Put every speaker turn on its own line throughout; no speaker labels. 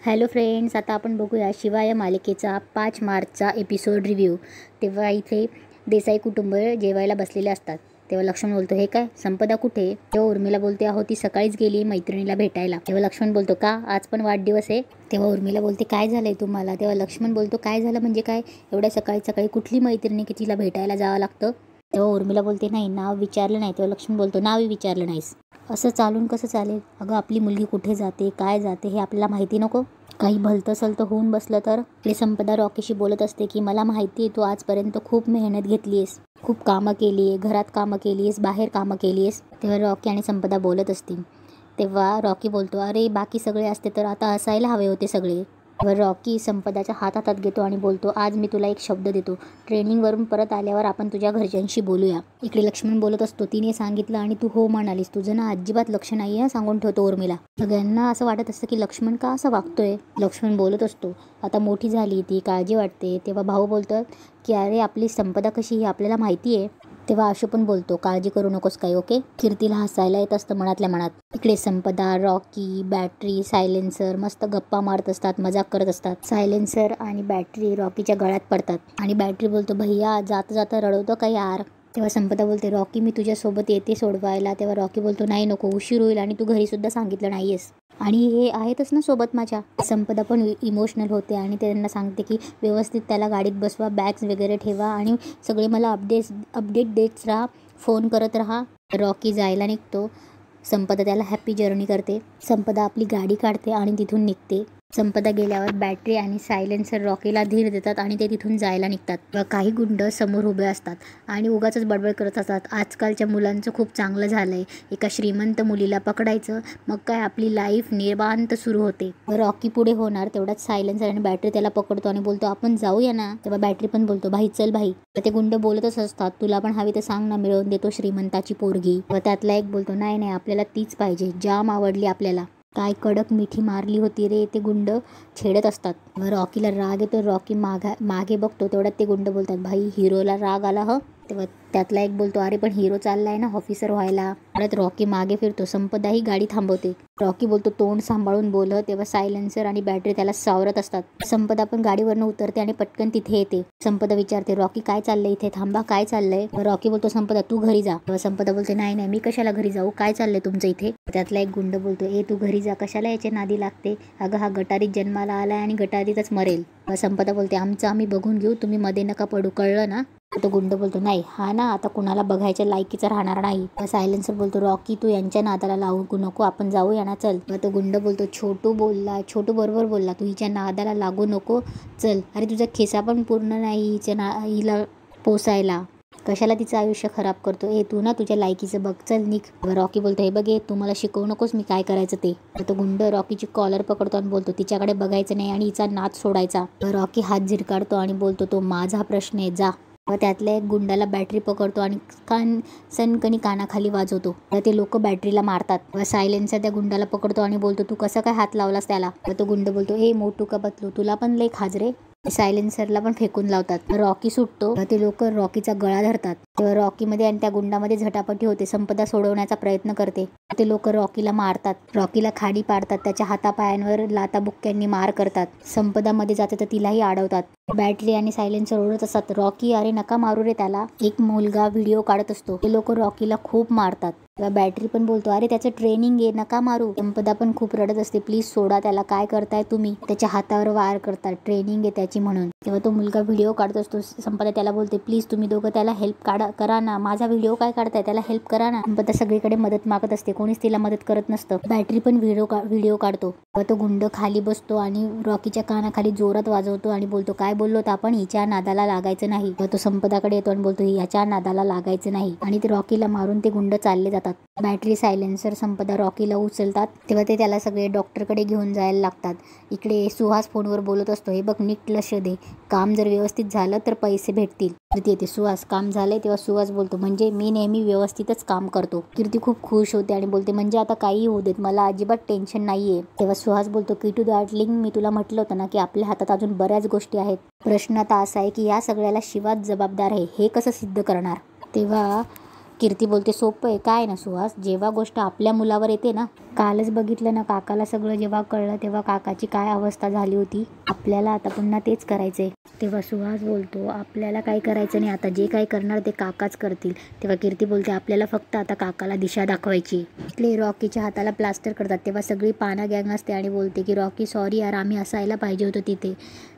Hello friends, आता आपण बघूया शिवा या मालिकेचा 5 मार्चचा एपिसोड रिव्ह्यू। तेव्हा इथे देसाई कुटुंब जेवायला बसलेले असतात। तेव्हा लक्ष्मण बोलतो, हे काय संपदा कुठे? तेव्हा उर्मिला बोलते, अहो ती सकाळीच गेली मैत्रिणीला भेटायला। तेव्हा लक्ष्मण बोलतो, का आज पण वाढदिवस आहे? तेव्हा उर्मिला बोलते, काय झालंय तुम्हाला? तेव्हा लक्ष्मण बोलतो, काय झालं म्हणजे काय? एवढ्या सकाळी सकाळी कुठली मैत्रिणी की तिला भेटायला जावं लागतं? तेव्हा उर्मिला बोलते, नाही नाव विचारलं नाही। तेव्हा लक्ष्मण बोलतो, नावही विचारलं नाहीस, असं चालून कसं चालेल? अगं आपली मुलगी कुठे जाते, काय जाते हे आपल्याला माहिती नको? काही भलतं सलतं होऊन बसलं तर? ते संपदा रॉकीशी बोलत असते की मला माहिती आहे तू आजपर्यंत खूप मेहनत घेतली आहेस, खूप कामं केली आहे, घरात कामं केली आहेस, बाहेर कामं केली आहेस। तेव्हा रॉकी आणि संपदा बोलत असतील तेव्हा रॉकी बोलतो, अरे बाकी सगळे असते तर आता असायला हवे होते सगळे। रॉकी संपदाच्या हातात घेतो आणि बोलतो, आज मी तुला एक शब्द देतो, ट्रेनिंगवरून परत आल्यावर आपण तुझ्या घरच्यांशी बोलूया। इकडे लक्ष्मण बोलत असतो, तिने सांगितलं आणि तू हो म्हणालीस, तुझं ना अजिबात लक्ष नाही आहे, सांगून ठेवतो उर्मिला। सगळ्यांना असं वाटत असतं की लक्ष्मण का असं वागतोय। लक्ष्मण बोलत असतो, आता मोठी झाली ती, काळजी वाटते। तेव्हा भाऊ बोलतात की अरे आपली संपदा कशी ही आपल्याला माहिती आहे। तेव्हा आशू पण बोलतो, काळजी करू नकोस काही, ओके? कीर्तीला हसायला येत असतं मनातल्या मनात। इकडे संपदा, रॉकी, बॅटरी, सायलेन्सर मस्त गप्पा मारत असतात, मजाक करत असतात। सायलेन्सर आणि बॅटरी रॉकीच्या गळ्यात पडतात आणि बॅटरी बोलतो, भैया जाता जाता रडवतो का यार? तेव्हा संपदा बोलते, रॉकी मी तुझ्यासोबत येते सोडवायला। तेव्हा रॉकी बोलतो, नाही नको, उशीर होईल आणि तू घरी सुद्धा सांगितलं नाहीयेस आणि हे आहेतच ना सोबत माझ्या। संपदा पण इमोशनल होते आणि त्यांना सांगते की व्यवस्थित त्याला गाडीत बसवा, बॅग्स वगैरे ठेवा आणि सगळे मला अपडेट देत राहा, फोन करत राहा। रॉकी जायला निघतो, संपदा त्याला हॅपी जर्नी करते। संपदा आपली गाडी काढते आणि तिथून निघते। संपदा गेल्यावर बॅटरी आणि सायलेन्सर रॉकीला धीर देतात आणि ते तिथून जायला निघतात। काही गुंड समोर उभे असतात आणि उगाचच बडबड करत असतात, आजकालच्या मुलांचं खूप चांगलं झालंय, एका श्रीमंत मुलीला पकडायचं, मग काय आपली लाईफ निवांत सुरू होते। रॉकी पुढे होणार तेवढ्यात सायलेन्सर आणि बॅटरी त्याला पकडतो आणि बोलतो, आपण जाऊया ना? तेव्हा बॅटरी पण बोलतो, भाई चल भाई। ते गुंड बोलतच असतात, तुला पण हवी तर सांग ना, मिळवून देतो श्रीमंताची पोरगी। व त्यातला एक बोलतो, नाही नाही आपल्याला तीच पाहिजे, जाम आवडली आपल्याला, काय कडक मिठी मारली होती रे। ते गुंड छेडत असतात। रॉकीला राग येतो, रॉकी मागे बघतो तेवढ्यात ते गुंड बोलतात, भाई हिरोला राग आला ह? तेव्हा त्यातला एक बोलतो, अरे पण हिरो चाललाय ना ऑफिसर व्हायला। परत रॉकी मागे फिरतो, संपदा ही गाडी थांबवते। रॉकी बोलतो, तोंड सांभाळून बोल। तेव्हा सायलेन्सर आणि बॅटरी त्याला सावरत असतात। संपदा पण गाडीवरनं उतरते आणि पटकन तिथे येते। संपदा विचारते, रॉकी काय चाललंय इथे, थांबा काय चाललंय? रॉकी बोलतो, संपदा तू घरी जा। तेव्हा संपदा बोलते, नाही नाही मी कशाला घरी जाऊ, काय चाललंय तुमचं इथे? त्यातला एक गुंड बोलतो, तू घरी जा, कशाला याच्या नादी लागते? अगं हा गटारीत जन्माला आलाय आणि गटारीतच मरेल। संपदा बोलते, आमचं आम्ही बघून घेऊ, तुम्ही मध्ये नका पडू, कळलं ना? तो गुंड बोलतो, नाही हा ना आता कुणाला बघायच्या लायकीचा राहणार नाही। सायलेन्सर बोलतो, रॉकी तू यांच्या नादाला लागू नको, आपण जाऊया ना, चल। तो गुंड बोलतो, छोटू बरोबर बोलला, तू हिच्या नादाला लागू नको, चल। अरे तुझा खिसा पण पूर्ण नाही हिला पोसायला, कशाला तिचं आयुष्य खराब करतो? तू ना तुझ्या लायकीचं बघ, चल निघ। रॉकी बोलतो, हे बघ तू मला शिकवू नकोस मी काय करायचं ते। तो गुंड रॉकीची कॉलर पकडतो आणि बोलतो, तिच्याकडे बघायचं नाही आणि हिचा नाद सोडायचा। रॉकी हात झिरकाडतो आणि बोलतो, तो माझा प्रश्न आहे, जा। त्यातल्या एक गुंडाला बॅटरी पकडतो आणि सनकणी कानाखाली वाजवतो। ते लोक बॅटरीला मारतात। सायलेन्सर त्या गुंडाला पकडतो आणि बोलतो, तू कसा काय हात लावलास त्याला? तो गुंड बोलतो, मोटू का बतलू, तुला पण लय खाजरे। सायलेन्सरला पण फेकून लावतात। रॉकी सुटतो, ते लोक रॉकीचा गळा धरतात। तेव्हा रॉकीमध्ये आणि त्या गुंडामध्ये झटापटी होते। संपदा सोडवण्याचा प्रयत्न करते, ते लोक रॉकीला मारतात, रॉकीला खाडी पाडतात, त्याच्या हातापायांवर लाताबुक्क्यांनी मार करतात। संपदा मध्ये जाते तर तिलाही अडवतात। बॅटरी आणि सायलेन्सर ओरडत असतात, रॉकी अरे नका मारू रे त्याला। एक मुलगा व्हिडिओ काढत असतो, ते लोक रॉकीला खूप मारतात। तेव्हा बॅटरी पण बोलतो, अरे त्याचं ट्रेनिंग आहे, नका मारू। संपदा पण खूप रडत असते, प्लीज सोडा त्याला, काय करताय तुम्ही? त्याच्या हातावर वार करतात, ट्रेनिंग आहे त्याची म्हणून। तेव्हा तो मुलगा व्हिडिओ काढत असतो, संपदा त्याला बोलते, प्लीज तुम्ही दोघं त्याला हेल्प करा ना, माझा व्हिडिओ काय काढताय, त्याला हेल्प करा ना। संपदा सगळीकडे मदत मागत असते, कोणीच तिला मदत करत नसतं। बॅटरी पण व्हिडिओ काढतो। तेव्हा तो गुंड खाली बसतो आणि रॉकीच्या कानाखाली जोरात वाजवतो आणि बोलतो, काय बोललो आपण, हिच्या नादाला लागायचं नाही। तो संपदाकडे येतो आणि बोलतो, याच्या नादाला लागायचं नाही, आणि ते रॉकीला मारून ते गुंड चालले जातात। बॅटरी, सायलेन्सर, संपदा रॉकीला उचलतात। तेव्हा ते त्याला सगळे डॉक्टरकडे घेऊन जायला लागतात। इकडे सुहास फोनवर बोलत असतो, हे बघ नीट लक्ष दे, काम जर व्यवस्थित झालं तर पैसे भेटतील। कीर्ती येते, सुहास काम झालंय? तेव्हा सुहास बोलतो, म्हणजे मी नेहमी व्यवस्थितच काम करतो। कीर्ती खूप खुश होते आणि बोलते, म्हणजे आता काही होऊ देत, मला अजिबात टेन्शन नाहीये। तेव्हा सुहास बोलतो, किटू डार्लिंग मी तुला म्हटलं होतं ना की आपल्या हातात अजून बऱ्याच गोष्टी आहेत, प्रश्न आता असा आहे की या सगळ्याला शिवाच जबाबदार आहे, हे कसं सिद्ध करणार? तेव्हा कीर्ती बोलते सोपं आहे काय ना सुहास, जेव्हा गोष्ट आपल्या मुलावर येते ना, कालच बघितलं ना काकाला सगळं जेव्हा कळलं तेव्हा काकाची काय अवस्था झाली होती. आपल्याला आता पुन्हा तेच करायचंय. तेव्हा सुहास बोलतो आपल्याला काही करायचं नाही, आता जे काही करणार ते काकाच करतील. तेव्हा कीर्ती बोलते आपल्याला फक्त आता काकाला दिशा दाखवायची. इकडे रॉकीच्या हाताला प्लास्टर करतात तेव्हा सगळी पाना गँग असते आणि बोलते की रॉकी सॉरी यार, आम्ही असायला पाहिजे होतं तिथे.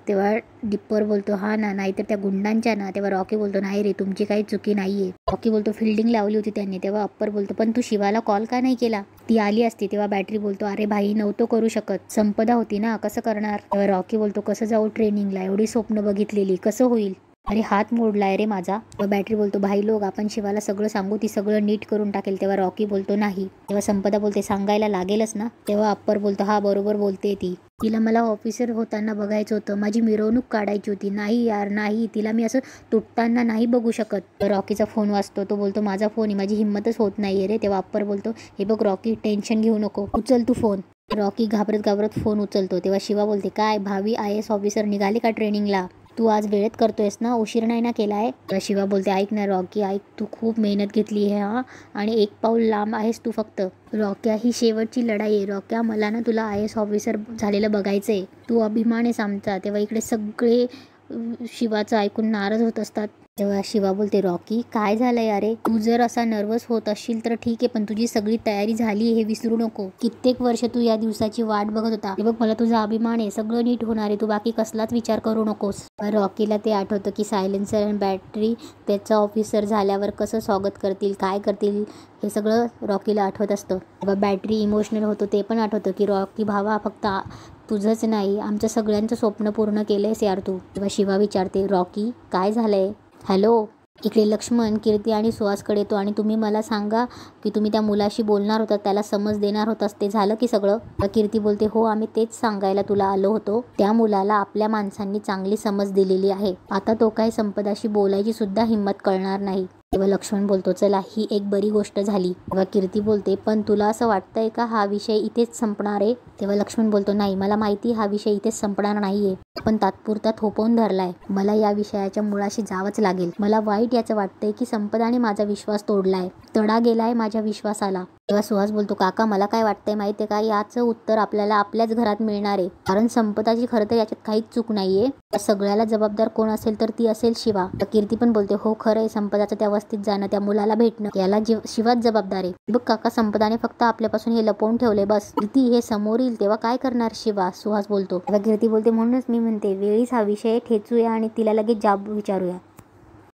तेव्हा डिप्पर बोलतो हा ना, नाहीतर त्या गुंडांच्या ना. तेव्हा रॉकी बोलतो नाही रे, तुमची काही चुकी नाहीये. रॉकी बोलतो फिल्डिंग लावली होती त्यांनी. तेव्हा अप्पर बोलतो पण तू शिवाला कॉल का नाही केला, ती आली असती. तेव्हा बॅटरी बोलतो अरे भाई नव्हतो करू शकत, संपदा होती ना, कसं करणार. तेव्हा रॉकी बोलतो कसं जाऊ ट्रेनिंगला, एवढी स्वप्न बघितलेली कसं होईल, अरे हात मोडलाय रे माझा. तेव्हा बॅटरी बोलतो भाई लोक आपण शिवाला सगळं सांगू, ती सगळं नीट करून टाकेल. तेव्हा रॉकी बोलतो नाही. तेव्हा संपदा बोलते सांगायला लागेलच ना. तेव्हा अप्पर बोलतो हा बरोबर बोलते ती, तिला मला ऑफिसर होताना बघायचं होतं, माझी मिरवणूक काढायची होती. नाही यार नाही, तिला मी असं तुटताना नाही बघू शकत. रॉकीचा फोन वाजतो, तो बोलतो माझा फोन आहे, माझी हिंमतच होत नाहीये रे. तेव्हा अप्पर बोलतो हे बघ रॉकी टेन्शन घेऊ नको, उचल तू फोन. रॉकी घाबरत घाबरत फोन उचलतो. तेव्हा शिवा बोलते काय भावी IAS ऑफिसर निघाले का ट्रेनिंगला, तू आज वेळेत करतोयस ना, उशीर नाही ना केलाय. तर शिवा बोलते ऐक ना रॉकी ऐक, तू खूप मेहनत घेतली आहे हा, आणि एक पाऊल लांब आहेस तू फक्त. रॉक्या ही शेवटची लढाई आहे रॉक्या, मला ना तुला IAS ऑफिसर झालेलं बघायचंय, तू अभिमान आहेस आमचा. तेव्हा इकडे सगळे शिवाचं ऐकून नाराज होत असतात. तेव्हा शिवा बोलते रॉकी काय झालंय अरे, तू जर असा नर्वस होत असशील तर ठीक आहे, पण तुझी सगळी तयारी झाली हे विसरू नको. कित्येक वर्ष तू या दिवसाची वाट बघत होता. हे बघ मला तुझा अभिमान आहे, सगळं नीट होणार आहे, तू बाकी कसलाच विचार करू नकोस. रॉकीला ते आठवतं की सायलेन्सर आणि बॅटरी त्याचा ऑफिसर झाल्यावर कसं स्वागत करतील, काय करतील, हे सगळं रॉकीला आठवत असतं. तेव्हा बॅटरी इमोशनल होतो, ते पण आठवतं की रॉकी भावा फक्त तुझंच नाही आमच्या सगळ्यांचं स्वप्न पूर्ण केलंयस यार तू. तेव्हा शिवा विचारते रॉकी काय झालंय. हॅलो. इकडे लक्ष्मण कीर्ती आणि सुहासकडे येतो आणि तुम्ही मला सांगा की तुम्ही त्या मुलाशी बोलणार होता, त्याला समज देणार होतास, ते झालं की सगळं. कीर्ती बोलते हो आम्ही तेच सांगायला तुला आलो होतो, त्या मुलाला आपल्या माणसांनी चांगली समज दिलेली आहे, आता तो काही संपदाशी बोलायची सुद्धा हिंमत करणार नाही. तेव्हा लक्ष्मण बोलतो चला ही एक बरी गोष्ट झाली. तेव्हा कीर्ती बोलते पण तुला असं वाटतंय का हा विषय इथेच संपणार आहे. तेव्हा लक्ष्मण बोलतो नाही मला माहिती हा विषय इथेच संपणार नाहीये, पण तात्पुरता थोपवून धरलाय, मला या विषयाच्या मुळाशी जावंच लागेल. मला वाईट याचं वाटतंय की संपदाने माझा विश्वास तोडलाय, तडा गेलाय माझ्या विश्वासाला. तेव्हा सुहास बोलतो काका मला काय वाटतंय माहितीये का, याचं उत्तर आपल्याला आपल्याच घरात मिळणार आहे, कारण संपदाची खरं तर याच्यात काहीच चूक नाहीये, सगळ्याला जबाबदार कोण असेल तर ती असेल शिवा. कीर्ती पण बोलते हो खरंय, संपदाचं त्या वस्तीत जाणं, त्या मुलाला भेटणं याला शिवाच जबाबदार आहे. बघ काका संपदाने फक्त आपल्यापासून हे लपवून ठेवले बस, कीर्ती हे समोर येईल तेव्हा काय करणार शिवा. सुहास बोलतो. कीर्ती बोलते म्हणूनच मी म्हणते वेळीच हा विषय ठेचूया आणि तिला लगेच जाब विचारूया.